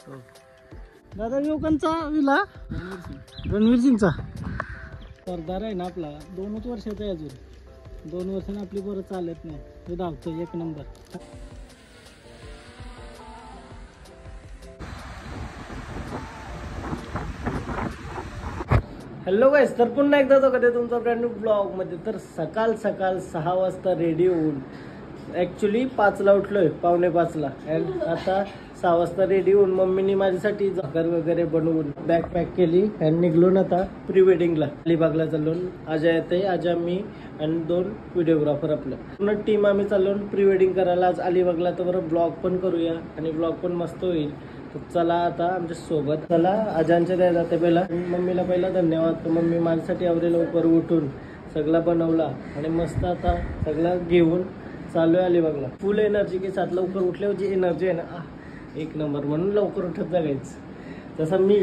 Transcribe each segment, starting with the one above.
दादा योगांचा विला रणवीर सिंगचा सरदार आहे ना आपला 2च वर्षाचा आहे अजून 2 वर्षांनी आपली बरं चालत नाही तो धावतो 1 नंबर. हॅलो गाईस, तर पुन्हा एकदा तो कधी तुमचा ब्रँड न्यू ब्लॉग मध्ये. तर सकाळ 6 वाजता रेडी होऊन ॲक्च्युली 5ला उठलोय, 4:45ला. अँड आता 6 वाजता रेडी होऊन मम्मीनी माझ्यासाठी घर वगैरे बनवून बॅग पॅक केली अँड निघलो आता प्री वेडिंगला अलिबागला चाललो. अजय येते, अजय मी आणि 2 व्हिडिओग्राफर. आपलं पूर्ण टीम आम्ही चाललो प्री वेडिंग करायला आज अलिबागला. तर बरं ब्लॉग पण करूया आणि ब्लॉग पण मस्त होईल. तर चला आता आमच्या सोबत. चला अजांच्या द्या जाते. पहिला मम्मीला पहिला धन्यवाद. मम्मी माझ्यासाठी एवढे लवकर उठून सगळं बनवला आणि मस्त आता सगळं घेऊन चालू आहे अलिबागला. फुल एनर्जी की सात लवकर उठल्यावर जी एनर्जी आहे ना 1 नंबर. म्हणून लवकर उठत जागायचं. जसं मी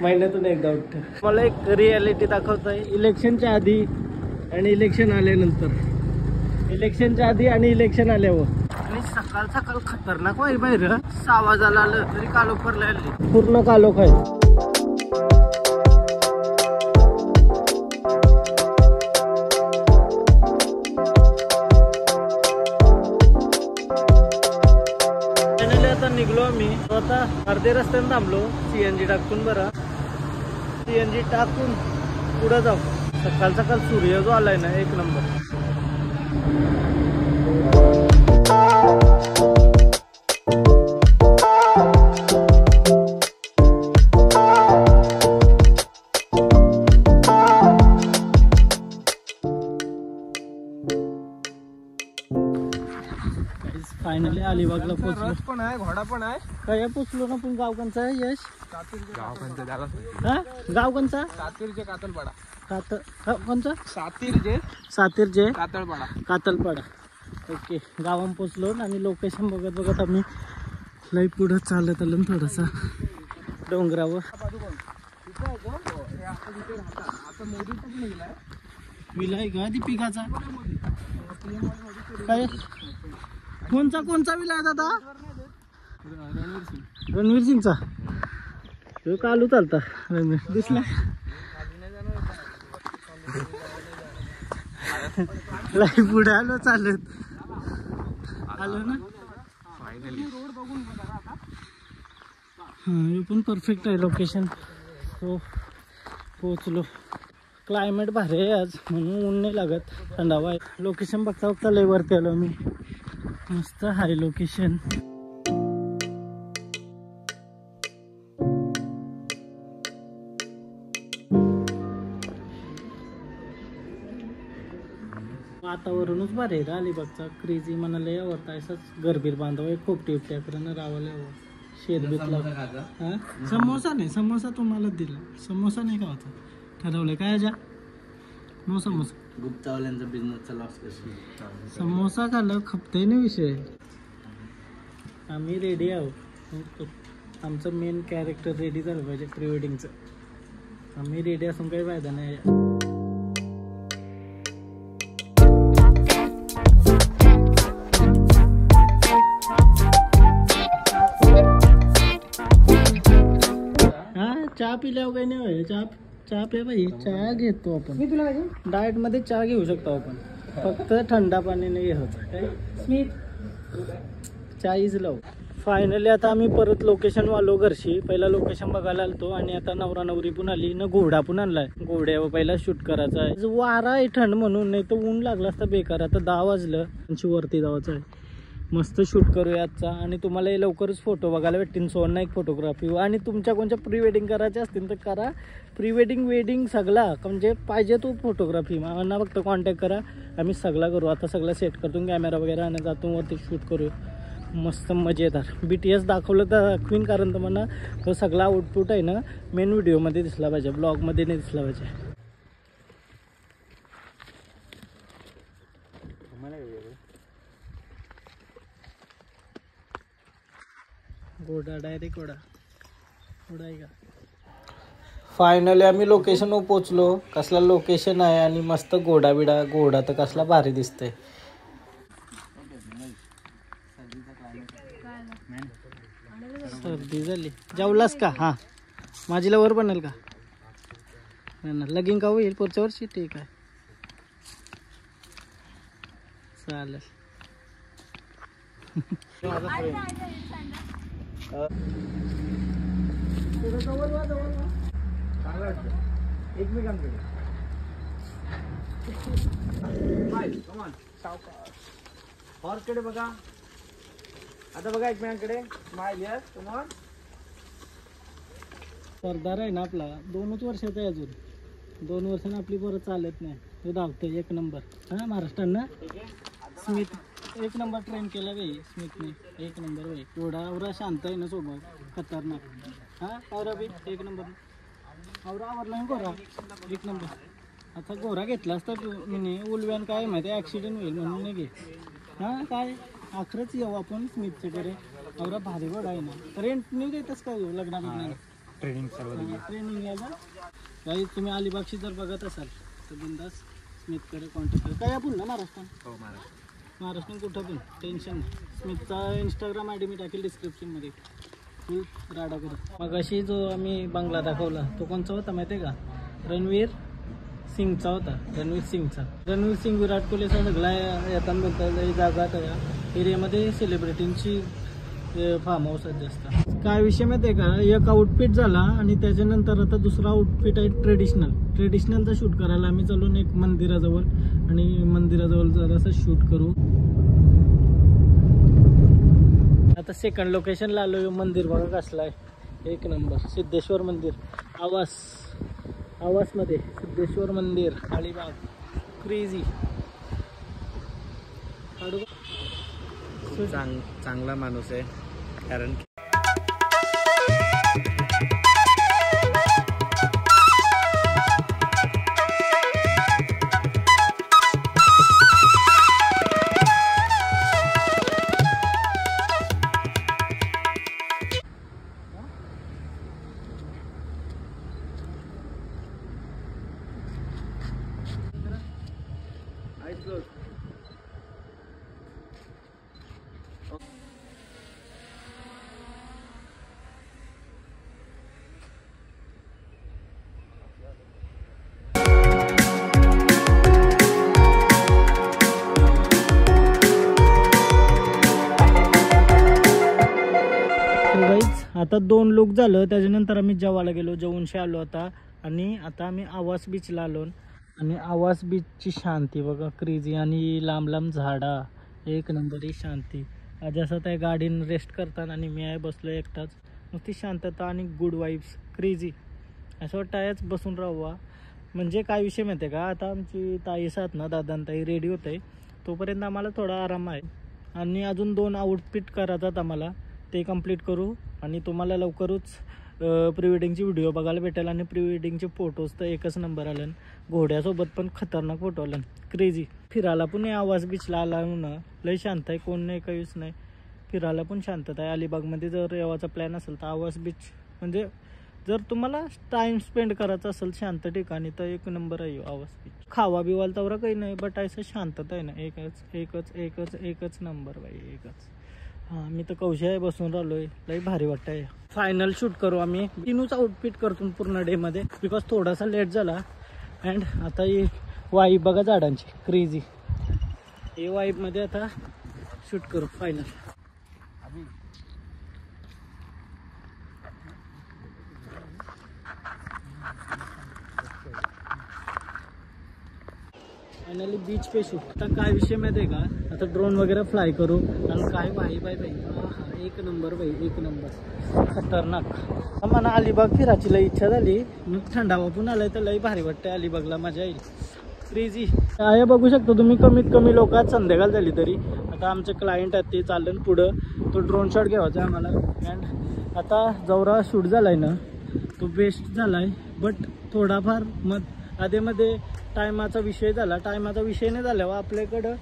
महिन्यातून एकदा उठतो. मला एक रियालिटी दाखवत आहे इलेक्शनच्या आधी आणि इलेक्शन आल्यानंतर. इलेक्शनच्या आधी आणि इलेक्शन आल्यावर. आणि सकाळ सकाळ खतरनाक वाई बाहेर 6 वाजायला आलं तरी कालोख पडले. पूर्ण कालोख आहे. निघलो आम्ही आता अर्धे रस्त्याने थांबलो. CNG टाकून बरं CNG टाकून पुढे जाऊ. सकाळ सकाळ सूर्य जो आलाय ना 1 नंबर. फायनली अलिबागला पोहोचलो. पण आहे, घोडा पण आहे. काय पोहोचलो ना. पण गाव कोणचा आहे यश? गाव कोणचं त्याला गाव कोणचा? सातीरचे कातलपाडा. कोणचा? सातीरचे कातलपाडा. ओके, गावात पोहोचलो आणि लोकेशन बघत बघत आम्ही लई पुढं चालत आलो थोडंसं डोंगरावर. विला आहे का दीपिकाचा? काय कोणचा विला आहे दादा? रणवीर सिंगचा. तो कालू चालता रणवीर दिसला. लाई पुढे आलो चालत आलो ना. हे पण परफेक्ट आहे लोकेशन. हो पोचलो. क्लायमेट भारी आहे आज म्हणून ऊन नाही लागत, थंडावा आहे. लोकेशन बघता बघता लय वरती आलो मी. मस्त आहे लोकेशन. वातावरणच भारी आहे अलिबागचा. क्रेझी मला लय आवडतं. असंच घरबीर बांधावं, खोपटी उपट्या करणं राहावं यावं. शेतबीतला हा समोसा नाही, समोसा तुम्हाला दिला. समोसा नाही का होता ठरवलं काय आजा? नो समोसा. गुप्तावाल्यांचा बिझनेसचा लॉस कशी? समोसा खाल्लं खपतंय ना विषय. आम्ही रेडी आहोत. आमचं मेन कॅरेक्टर रेडी झालं पाहिजे प्री वेडिंगचं. आम्ही रेडी असून काही फायदा नाही. चहा पिल्यावर काही नाही व्हायचं. चहा प्या भाई. चहा घेतो आपण. डाएट मध्ये चहा घेऊ शकतो आपण. फक्त थंडा पाणीने घ्यायचं. काय स्मित चहा इज लव. फायनली आता आम्ही परत लोकेशन आलो घरशी. पहिला लोकेशन बघायला आलतो आणि आता नवरा नवरी पण आली ना. घोडा पण आणलाय. घोड्यावर पहिला शूट करायचा आहे. वारा आहे थंड म्हणून, नाही तर ऊन लागला असता बेकार. आता 10 वाजलं वरती जावाचं आहे. मस्त शूट करूया आजचा. आणि तुम्हाला लवकरच फोटो बघायला भेटतील. सोन एक फोटोग्राफी. आणि तुमच्या कोणत्या प्री वेडिंग करायचे असतील तर करा. प्री वेडिंग सगळा म्हणजे पाहिजे तो फोटोग्राफी मला फक्त कॉन्टॅक्ट करा. आम्ही सगळा करू. आता सगळं सेट करतो. कॅमेरा वगैरे आणि जातो वरती शूट करू. मस्त मजेदार. BTS दाखवलं तर दाखवीन, कारण तुम्हाला तो सगळा आउटपुट आहे ना मेन व्हिडिओमध्ये दिसला पाहिजे, ब्लॉगमध्ये नाही दिसला पाहिजे. घोडा डायरेक्ट घोडा आहे का? फायनली आम्ही लोकेशनवर पोचलो. कसला लोकेशन आहे आणि मस्त घोडा तर कसला भारी दिसतंय. सर्दी झाली. जेवलास का? हा, माझी लवर बनेल का? लगीन का होईल पुढच्या वर्षी? ठीक आहे, चालेल. एकमेकांकडे हॉर्सकडे बघा. आता बघा एकमेकांकडे. स्माइल. Yes, come on. सरदार आहे ना आपला, 2च वर्षाचा आहे अजून. 2 वर्षांनी आपली बरं चालत नाही. तो धावतोय 1 नंबर. हा, महाराष्ट्रानं स्मिथ 1 नंबर ट्रेन केला बाई स्मिथने. 1 नंबर बाई. एवढा शांत आहे ना स्वभाव, खतरनाक. हा, औरा बी 1 नंबर. औरा आवरला ना गोरा 1 नंबर. आता गोरा घेतलास तर मी उलव्यान काय माहिती ॲक्सिडेंट होईल म्हणून नाही घे. हां, काय आखरच येऊ आपण स्मिथचे कडे. औरा भारी गोड आहे ना. रेंट नाही देतच का लग्नाला? ट्रेनिंग सर्व ट्रेनिंगला जा. काही तुम्ही अलिबागशी जर बघत असाल तर बिंदास स्मिथकडे कॉन्टॅक्ट करा. काय आपण ना महाराष्ट्रात? हो, महाराष्ट्रात कुठं पण टेन्शन नाही. स्मिथचा इंस्टाग्राम ID मी टाकेल डिस्क्रिप्शनमध्ये. फुल राडा करत. मग अशी जो आम्ही बंगला दाखवला तो कोणचा होता माहिती आहे का? रणवीर सिंगचा होता. रणवीर सिंग विराट कोहलीचा सगळा येताना बोलतात ही जागा त्या एरियामध्ये सेलिब्रिटींची फार्म हाऊस आहेत जास्त. काय विषय माहिती आहे का? एक आउटफिट झाला आणि त्याच्यानंतर आता दुसरा आउटफिट आहे ट्रेडिशनलचा शूट करायला आम्ही चालून एक मंदिराजवळ. आणि मंदिराजवळ जरासं शूट करू. आता सेकंड लोकेशनला आलो. मंदिर बघा कसला आहे, 1 नंबर. सिद्धेश्वर मंदिर. आवासमध्ये सिद्धेश्वर मंदिर, अलिबाग. क्रेझी. चांगला माणूस आहे कारण आता 2 लूक झालं. त्याच्यानंतर आम्ही जेवायला गेलो, जेवूनशी आलो आता. आणि आता आम्ही आवास बीचला आलो. आणि आवास बीचची शांती बघा, क्रेझी. आणि लांब लांब झाडा, 1 नंबर ही शांती. जसं त्या गाडीनं रेस्ट करताना आणि मी आहे बसलो एकटाच. नुसती शांतता आणि गुड वाईब्स. क्रेझी. असं वाटतं आहेच बसून राहावा. म्हणजे काय विषय माहिती आहे का? आता आमची ताई साथ ना, दादांताई रेडी होत आहे तोपर्यंत आम्हाला थोडा आराम आहे. आणि अजून 2 आउटफिट करायचात आम्हाला, ते कंप्लीट करू. आणि तुम्हाला लवकरच प्री वेडिंगची व्हिडिओ बघायला भेटेल. आणि प्री वेडिंगचे फोटोज तर 1च नंबर आलं. घोड्यासोबत पण खतरनाक फोटो आलं. क्रेझी. फिरायला पण आवास बीचला आला म्हणून लय शांत आहे, कोण नाही, काहीच नाही. फिरायला पण शांतता आहे. अलिबागमध्ये जर येवाचा प्लॅन असेल तर आवास बीच, म्हणजे जर तुम्हाला टाइम स्पेंड करायचा असेल शांत ठिकाणी तर 1 नंबर आहे आवास बीच. खावा बिवाल तवरा काही नाही, बट असं शांतता आहे ना. एकच नंबर बाई, एकच. हां, मी तर कौशा आहे बसून राहिलोय. लई भारी वाटतंय. फायनल शूट करू आम्ही. 3च आउटफिट करतो पूर्ण डेमध्ये बिकॉज थोडासा लेट झाला. अँड आता ही वाईब बघा झाडांची, क्रेझी. हे वाईबमध्ये आता शूट करू फायनल. फायनली बीच पे शूट. आता काय विषय माहिती आहे का? आता ड्रोन वगैरे फ्लाय करू. आणि काय भाई बाई बाई, हा 1 नंबर बाई, 1 नंबर. खतरनाक. मला अलिबाग फिरायची लई इच्छा झाली. मग थंडावा पण आलाय तर लई भारी वाटतंय. अलिबागला मजा येईल. क्रेझी आहे. बघू शकतो तुम्ही, कमीत कमी लोक आज संध्याकाळ झाली तरी. आता आमचे क्लायंट आहेत ते चाललं पुढं. तो ड्रोन शॉट घ्यायचा आहे आम्हाला. अँड आता जवरा शूट झाला आहे ना तो बेस्ट झाला आहे. बट थोडाफार आधीमध्ये टायमाचा विषय झाला. टायमाचा विषय नाही झाल्यावर आपल्याकडं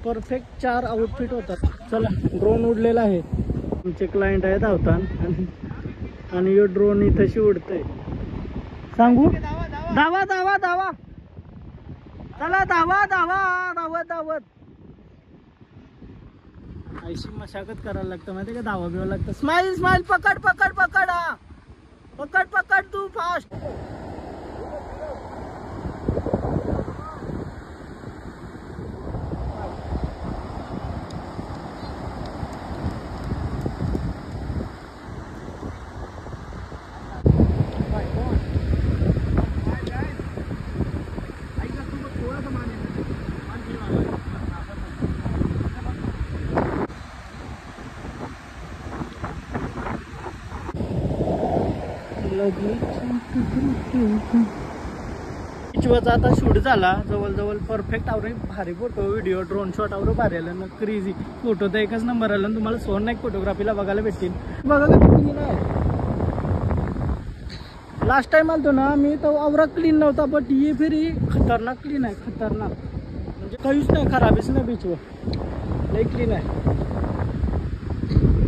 परफेक्ट 4 आउटफिट होतात. चला, ड्रोन उडलेला आहे. आमचे क्लायंट आहेत धावताना. आणि यो ड्रोन इथंशी उडतंय. सांगू धावा धावा धावा, चला धावा धावा धावत धावत. अशी मशागत करायला लागतं माहिती का, धावा बिवा लागतं. स्माइल स्माइल, पकड पकड पकड, हा पकड पकड तू फास्ट. पिचवाचा आता शूट झाला जवळजवळ परफेक्ट आवरे भारी फोटो व्हिडिओ ड्रोन शॉट आवरे भारी आलं ना, क्रेझी फोटो तर एकच नंबर आला. तुम्हाला सोन नाईक फोटोग्राफीला बघायला भेटतील. बघा का क्लीन आहे. लास्ट टाइम आलतो ना मी तो आवरा क्लीन नव्हता, बट ये फिर खतरनाक क्लीन आहे, खतरनाक म्हणजे काहीच नाही, खराबीच नाही बीचवर, लई क्लीन आहे.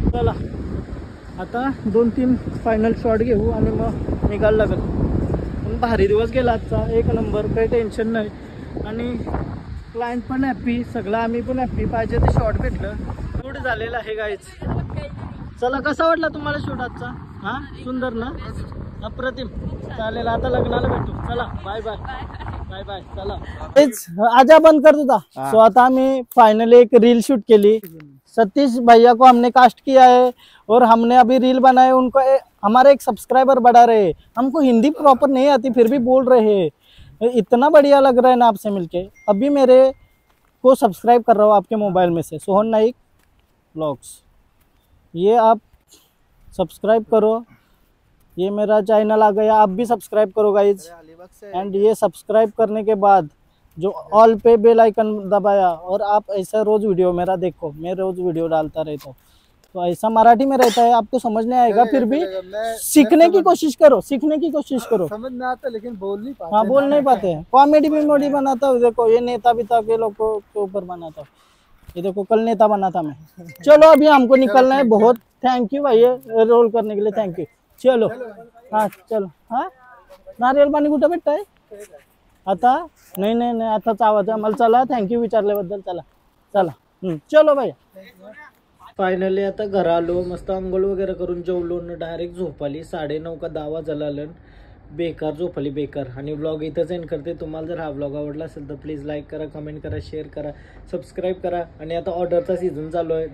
चला आता 2-3 फायनल शॉट घेऊ आणि मग निघायला लागत. पण भारी दिवस गेला आजचा, एक नंबर, काही टेन्शन नाही. आणि क्लायंट पण हॅप्पी, सगळं आम्ही पण हॅप्पी. पाहिजे ते शॉट भेटलं. शूट झालेलं आहे गाईच. चला कसा वाटला तुम्हाला शूट आजचा? हा सुंदर ना, अप्रतिम. चालेल आता लग्नाला भेटू. चला बाय बाय बाय बाय. चला आजा बंद कर तुझा. सो आता आम्ही फायनली एक रील शूट केली. सतीश भैया को हमने कास्ट किया है और हमने अभी रील बनाए. उनको हमारा एक सब्सक्राइबर बढ़ा रहे. हमको हिंदी प्रॉपर नहीं आती फिर भी बोल रहे हैं. इतना बढ़िया लग रहा है ना आपसे मिलके. अभी मेरे को सब्सक्राइब कर रहा हूँ आपके मोबाइल में से, सोहन नाइक व्लॉग्स. ये आप सब्सक्राइब करो. ये मेरा चैनल आ गया, आप भी सब्सक्राइब करो गाइज. एंड ये सब्सक्राइब करने के बाद जो ऑल पे बेल आइकन दबाया और आप ऐसा रोज वीडियो मेरा देखो. मैं रोज वीडियो डालता रहता हूँ, तो ऐसा मराठी में रहता है, आपको समझ नहीं आएगा फिर भी सीखने की कोशिश करो, सीखने की कोशिश करो. समझ में आता लेकिन बोल नहीं पाते. हाँ बोल नहीं पाते हैं. कॉमेडी विमेडी बनाता हूँ. देखो ये नेता बिता के लोगों के ऊपर बनाता हूँ. ये देखो कल नेता बना था मैं. चलो अभी हमको निकलना है. बहुत थैंक यू भाई रोल करने के लिए, थैंक यू. चलो हाँ चलो. हाँ नारियल पाणी कुठं भेटतंय आता? नाही नाही नाही आताच आवाज आहे मला. चला थँक्यू विचारल्याबद्दल. चला चला चलो भाई. फायनली आता घरा आलो, मस्त आंघोळ वगैरे करून जेवलो, डायरेक्ट झोप आली. 9:30 का 10 वाजलं. बेकार झोप आली, बेकार. आणि व्लॉग इथंच एंड करते. तुम्हाला जर हा व्लॉग आवडला असेल तर प्लीज लाईक करा, कमेंट करा, शेअर करा, सबस्क्राईब करा. आणि आता ऑर्डरचा सीझन चालू आहे,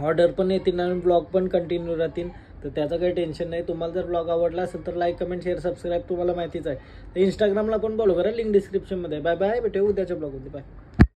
ऑर्डर पण येतील आणि ब्लॉग पण कंटिन्यू राहतील, तर त्याचं काही टेन्शन नाही. तुम्हाला जर ब्लॉग आवडला असेल तर लाईक कमेंट शेअर सबस्क्राईब तुम्हाला माहितीच आहे. तर इंस्टाग्रामला पण फॉलो करा, लिंक डिस्क्रिप्शनमध्ये. बाय बाय, भेटू उद्याच्या ब्लॉगमध्ये. बाय.